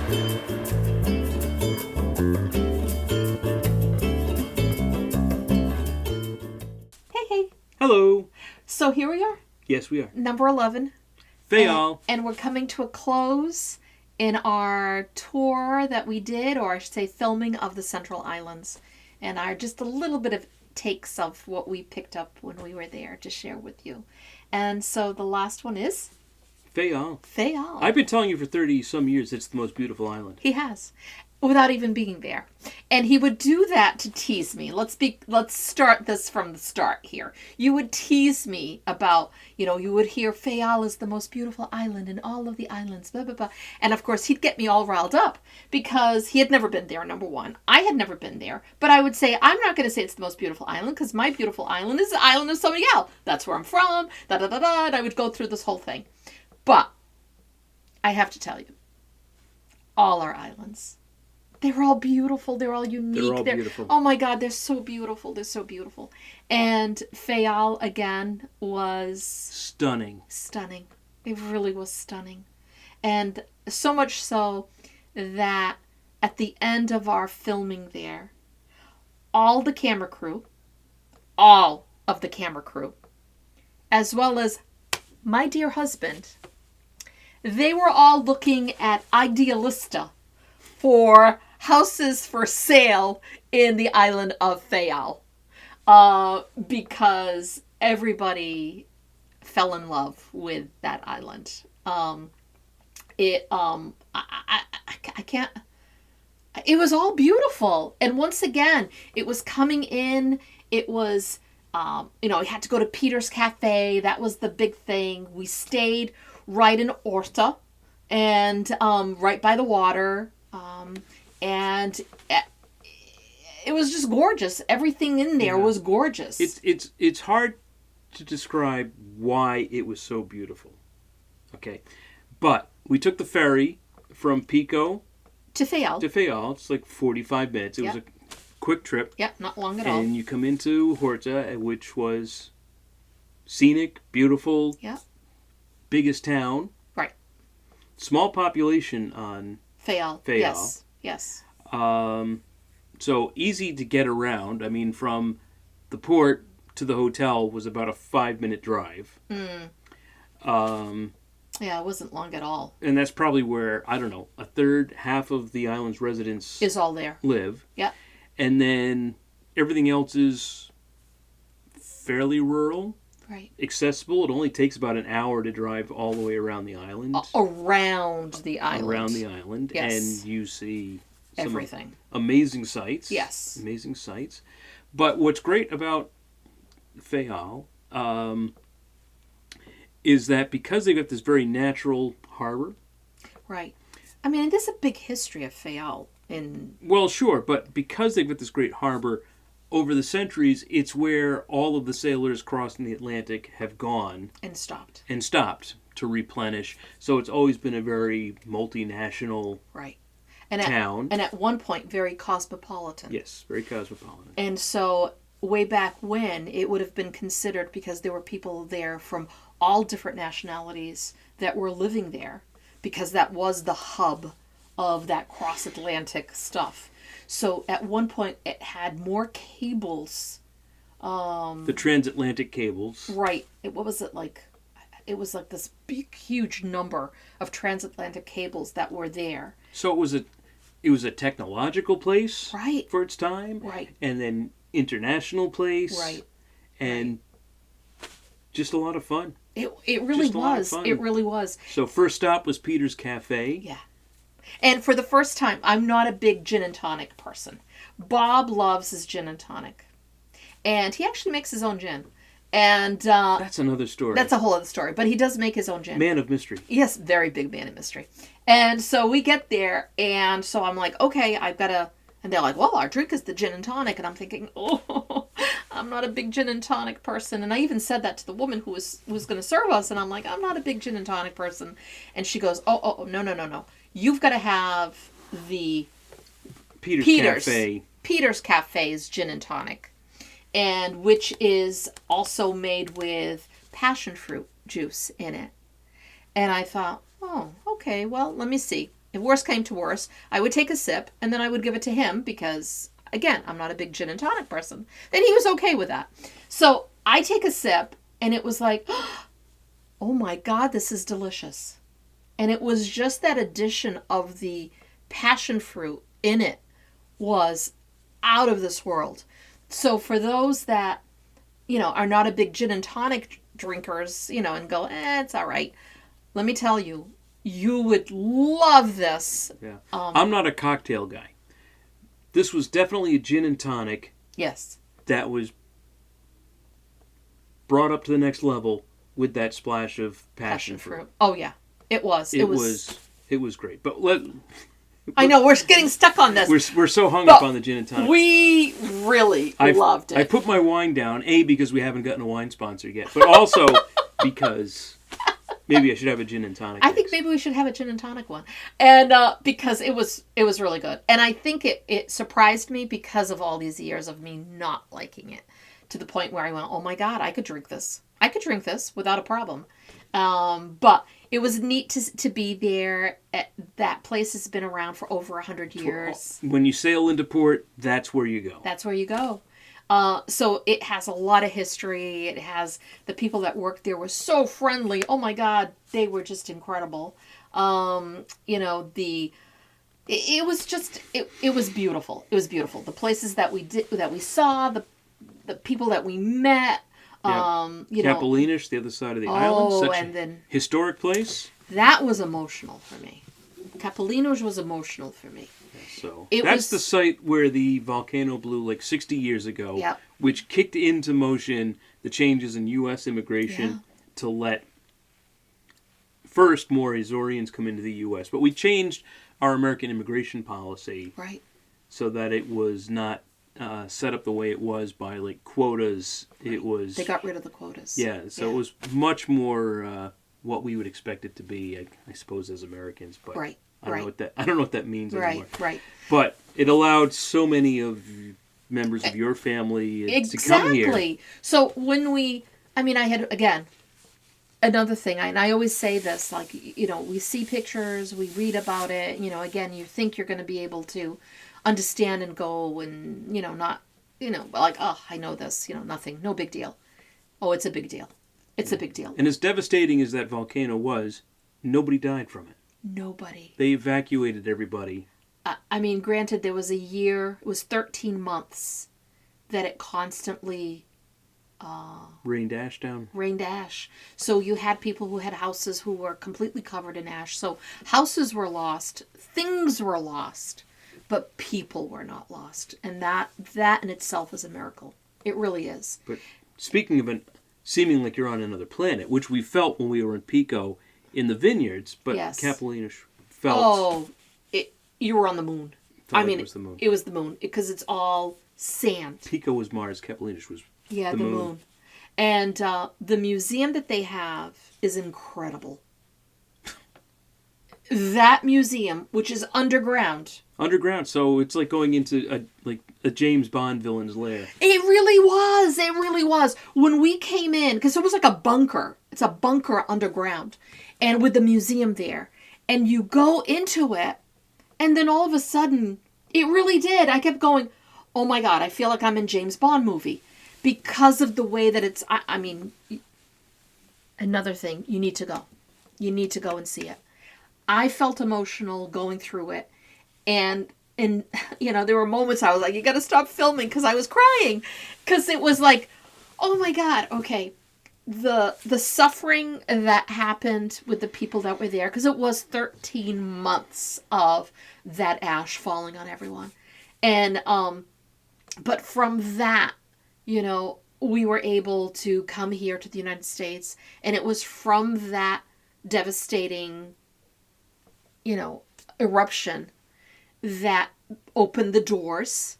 Hey. Hello. So here we are. Yes, we are. Number 11. Faial. And we're coming to a close in our tour that we did, or I should say filming of the Central Islands. And our just a little bit of takes of what we picked up when we were there to share with you. And so the last one is? Faial. Faial. I've been telling you for 30 some years it's the most beautiful island. He has. Without even being there. And he would do that to tease me. Let's start this from the start here. You would tease me about, you would hear Faial is the most beautiful island in all of the islands, blah, blah, blah. And of course, he'd get me all riled up because he had never been there, number one. I had never been there. But I would say, I'm not going to say it's the most beautiful island because my beautiful island is the island of San Miguel. That's where I'm from, da-da-da-da. And I would go through this whole thing. But I have to tell you, all our islands, they're all beautiful. They're all unique. They're all beautiful. Oh my God, they're so beautiful. They're so beautiful. And Faial, again, was... Stunning. Stunning. It really was stunning. And so much so that at the end of our filming there, all of the camera crew, as well as my dear husband, they were all looking at Idealista for houses for sale in the island of Faial, because everybody fell in love with that island. It was all beautiful, and once again, it was coming in. It was, we had to go to Peter's Café. That was the big thing. We stayed right in Horta, and right by the water. And it was just gorgeous. Everything in there was gorgeous. It's hard to describe why it was so beautiful. Okay. But we took the ferry from Pico to Faial. It's like 45 minutes. It was a quick trip. Yeah, not long at all. And you come into Horta, which was scenic, beautiful. Yeah. Biggest town. Right. Small population on Faial. Yes. So easy to get around. I mean, from the port to the hotel was about a 5-minute drive. Yeah, it wasn't long at all. And that's probably where, I don't know, a third, half of the island's residents is all there. Live. Yeah. And then everything else is fairly rural. Right. Accessible. It only takes about an hour to drive all the way around the island. Around the island. Yes. And you see some everything. Amazing sights. Yes. Amazing sights. But what's great about Faial is that because they've got this very natural harbor. Right. I mean, there's a big history of Faial. Well, sure, but because they've got this great harbor, over the centuries, it's where all of the sailors crossing the Atlantic have gone. And stopped to replenish. So it's always been a very multinational town. And at one point, very cosmopolitan. Yes, very cosmopolitan. And so way back when, it would have been considered, because there were people there from all different nationalities that were living there, because that was the hub of that cross-Atlantic stuff. So at one point, it had more cables. The transatlantic cables. Right. What was it like? It was like this big, huge number of transatlantic cables that were there. So it was a technological place, right, for its time, right, and then international place, right, and just a lot of fun. It really was. It really was. So first stop was Peter's Café. Yeah. And for the first time, I'm not a big gin and tonic person. Bob loves his gin and tonic. And he actually makes his own gin. And that's another story. That's a whole other story. But he does make his own gin. Man of mystery. Yes, very big man of mystery. And so we get there, and so I'm like, okay, I've got to... And they're like, well, our drink is the gin and tonic. And I'm thinking, oh, I'm not a big gin and tonic person. And I even said that to the woman who was going to serve us. And I'm like, I'm not a big gin and tonic person. And she goes, oh, no. You've got to have the Peter's Café. Peter's Café's gin and tonic. And which is also made with passion fruit juice in it. And I thought, oh, okay, well, let me see. if worst came to worst, I would take a sip and then I would give it to him because, again, I'm not a big gin and tonic person. Then he was okay with that. So I take a sip and it was like, oh my God, this is delicious. And it was just that addition of the passion fruit in it was out of this world. So for those that, are not a big gin and tonic drinkers, and go, it's all right. Let me tell you, you would love this. Yeah. I'm not a cocktail guy. This was definitely a gin and tonic. Yes. That was brought up to the next level with that splash of passion fruit. Oh yeah, it was. It was great. But I know we're getting stuck on this. We're so hung up on the gin and tonic. We really loved it. I put my wine down, A, because we haven't gotten a wine sponsor yet, but also because maybe I should have a gin and tonic. I think maybe we should have a gin and tonic one, and because it was really good, and I think it surprised me because of all these years of me not liking it, to the point where I went, oh my God, I could drink this. I could drink this without a problem. But it was neat to be there. That place has been around for over 100 years. When you sail into port, that's where you go. That's where you go. So it has a lot of history. It has the people that worked there were so friendly. Oh my God, they were just incredible. It was just it was beautiful. It was beautiful. The places that we saw, the people that we met. Capelinhos, the other side of the island. Such and then historic place. That was emotional for me. Capelinhos was emotional for me. So that's the site where the volcano blew like 60 years ago, which kicked into motion the changes in U.S. immigration to let first more Azoreans come into the U.S. But we changed our American immigration policy so that it was not set up the way it was by like quotas. It was they got rid of the quotas. Yeah, so it was much more what we would expect it to be, I suppose, as Americans. But I don't know what that means anymore. Right. But it allowed so many of members of your family to come here. Exactly. So when I had again another thing, and I always say this, like we see pictures, we read about it. Again, you think you're going to be able to understand and go and, not, like, oh, I know this, nothing, no big deal. Oh, it's a big deal. It's a big deal. And as devastating as that volcano was, nobody died from it. Nobody. They evacuated everybody. Granted, there was a year, it was 13 months that it constantly rained ash down. Rained ash. So you had people who had houses who were completely covered in ash. So houses were lost, things were lost. But people were not lost. And that in itself is a miracle. It really is. But speaking of seeming like you're on another planet, which we felt when we were in Pico in the vineyards, but Capelinhos felt... Oh, you were on the moon. It was the moon. It was the moon because it's all sand. Pico was Mars, Capelinhos was the moon. And the museum that they have is incredible. That museum, which is underground... Underground, so it's like going into a James Bond villain's lair. It really was. It really was. When we came in, because it was like a bunker. It's a bunker underground. And with the museum there. And you go into it, and then all of a sudden, it really did. I kept going, oh my God, I feel like I'm in James Bond movie. Because of the way that it's, another thing, you need to go. You need to go and see it. I felt emotional going through it. And there were moments I was like, you got to stop filming because I was crying. Because it was like, oh my God, okay. The suffering that happened with the people that were there. Because it was 13 months of that ash falling on everyone. And, but from that, we were able to come here to the United States. And it was from that devastating, eruption that opened the doors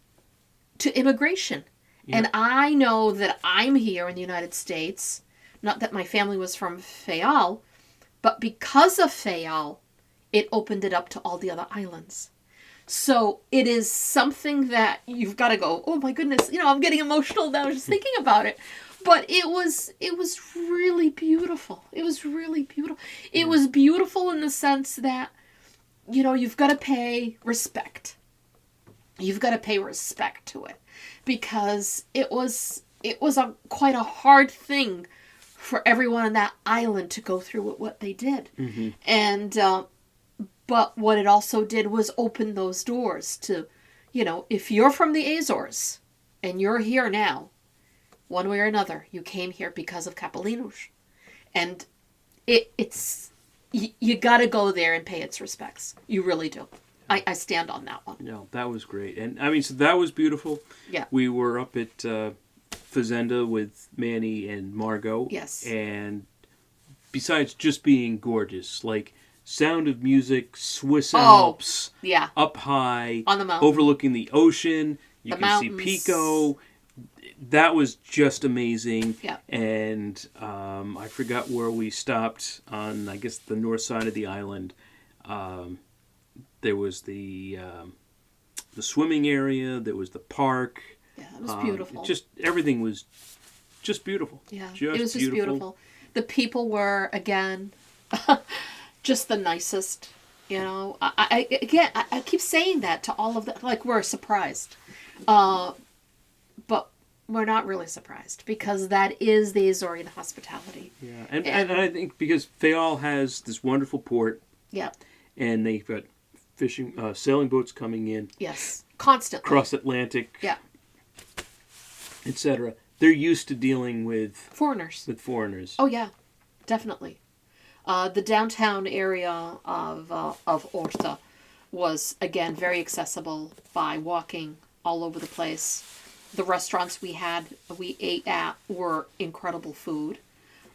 to immigration. Yeah. And I know that I'm here in the United States, not that my family was from Faial, but because of Faial, it opened it up to all the other islands. So it is something that you've got to go, oh my goodness, I'm getting emotional now just thinking about it. But it was really beautiful. It was really beautiful. It was beautiful in the sense that you've got to pay respect. You've got to pay respect to it, because it was quite a hard thing for everyone on that island to go through with what they did. Mm-hmm. And but what it also did was open those doors to, if you're from the Azores and you're here now, one way or another, you came here because of Capelinhos. And it's you got to go there and pay its respects. You really do. I stand on that one. No, that was great. And I mean, so that was beautiful. Yeah. We were up at Fazenda with Manny and Margot. Yes. And besides just being gorgeous, like Sound of Music, Swiss Alps, yeah, up high, on the mountain, overlooking the ocean. You the can mountains. see Pico. That was just amazing. Yeah. And I forgot where we stopped on, I guess, the north side of the island. There was the swimming area. There was the park. Yeah, it was beautiful. Everything was just beautiful. Yeah, it was just beautiful. The people were, again, just the nicest. I keep saying that to all of them. Like, we're surprised. But we're not really surprised, because that is the Azorean hospitality. Yeah, and I think because Faial has this wonderful port. Yeah. And they've got sailing boats coming in. Yes, constantly. Cross Atlantic. Yeah. Etc. They're used to dealing with foreigners. Oh yeah, definitely. The downtown area of Horta was, again, very accessible by walking all over the place. The restaurants we ate at were incredible food.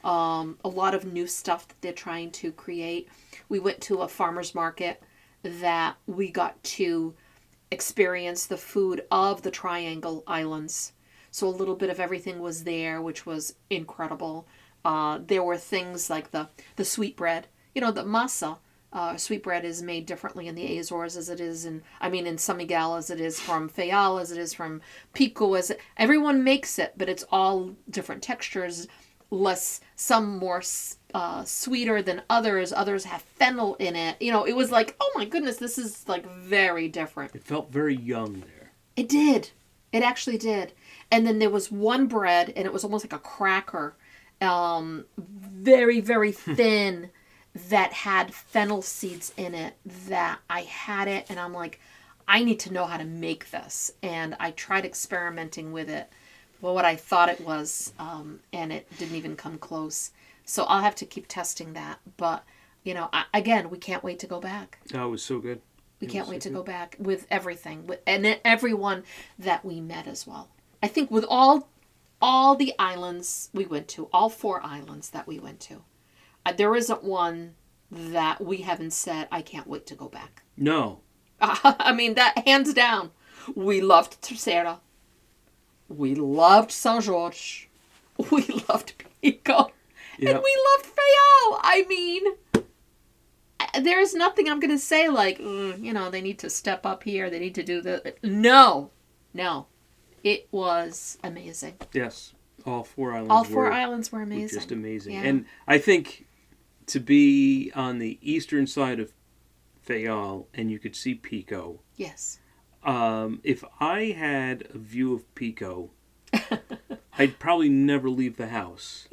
A lot of new stuff that they're trying to create. We went to a farmer's market that we got to experience the food of the Triangle Islands. So a little bit of everything was there, which was incredible. There were things like the sweetbread. The masa. Sweetbread is made differently in the Azores as it is in San Miguel, as it is from Faial, as it is from Pico. Everyone makes it, but it's all different textures. Some more sweeter than others. Others have fennel in it. It was like, oh my goodness, this is like very different. It felt very young there. It did. It actually did. And then there was one bread, and it was almost like a cracker, very, very thin, that had fennel seeds in it. That I had it, and I'm like, I need to know how to make this. And I tried experimenting with it. Well, what I thought it was, and it didn't even come close. So I'll have to keep testing that. But, again, we can't wait to go back. Oh, it was so good. We can't wait to go back with everything, and everyone that we met as well. I think with all the islands we went to, all 4 islands that we went to, there isn't one that we haven't said, I can't wait to go back. No. That hands down. We loved Terceira. We loved São Jorge. We loved Pico. Yep. And we loved Faial. There's nothing I'm going to say like, they need to step up here. They need to do the... No. It was amazing. Yes. All 4 islands islands were amazing. Just amazing. Yeah. And I think to be on the eastern side of Faial and you could see Pico. Yes. If I had a view of Pico, I'd probably never leave the house.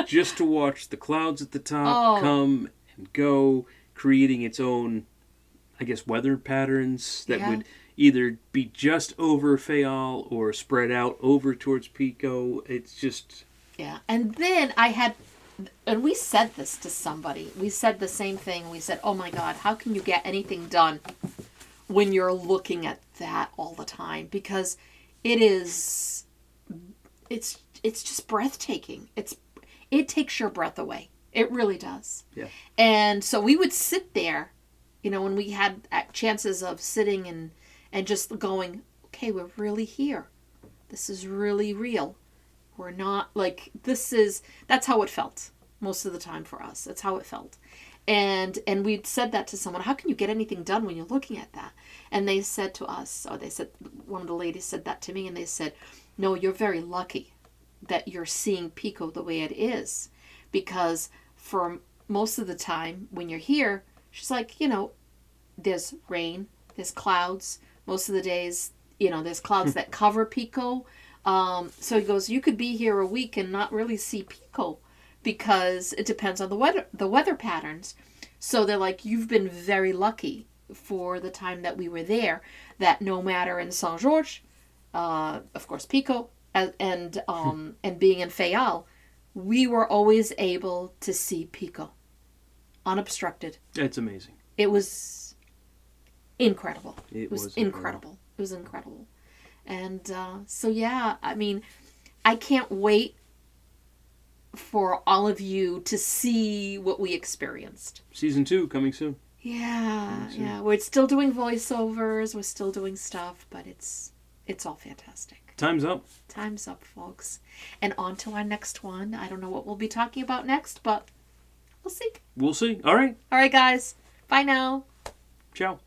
Just to watch the clouds at the top come and go, creating its own, I guess, weather patterns that would either be just over Faial or spread out over towards Pico. It's just... Yeah. And then and we said this to somebody. We said the same thing. We said, oh my God, how can you get anything done when you're looking at that all the time? Because it's just breathtaking. It takes your breath away. It really does. Yeah. And so we would sit there, when we had chances of sitting and just going, okay, we're really here. This is really real. We're not like, that's how it felt most of the time for us. That's how it felt. And we'd said that to someone, how can you get anything done when you're looking at that? And they said to us, one of the ladies said that to me, and they said, no, you're very lucky that you're seeing Pico the way it is. Because for most of the time when you're here, she's like, there's rain, there's clouds. Most of the days, there's clouds that cover Pico. So he goes, you could be here a week and not really see Pico because it depends on the weather patterns. So they're like, you've been very lucky for the time that we were there, that no matter in Saint George, of course Pico, and being in Faial, we were always able to see Pico unobstructed. It's amazing. It was incredible. It was incredible. It was incredible. And so, yeah, I mean, I can't wait for all of you to see what we experienced. Season 2 coming soon. Yeah, yeah. We're still doing voiceovers. We're still doing stuff, but it's all fantastic. Time's up. Time's up, folks. And on to our next one. I don't know what we'll be talking about next, but we'll see. We'll see. All right. All right, guys. Bye now. Ciao.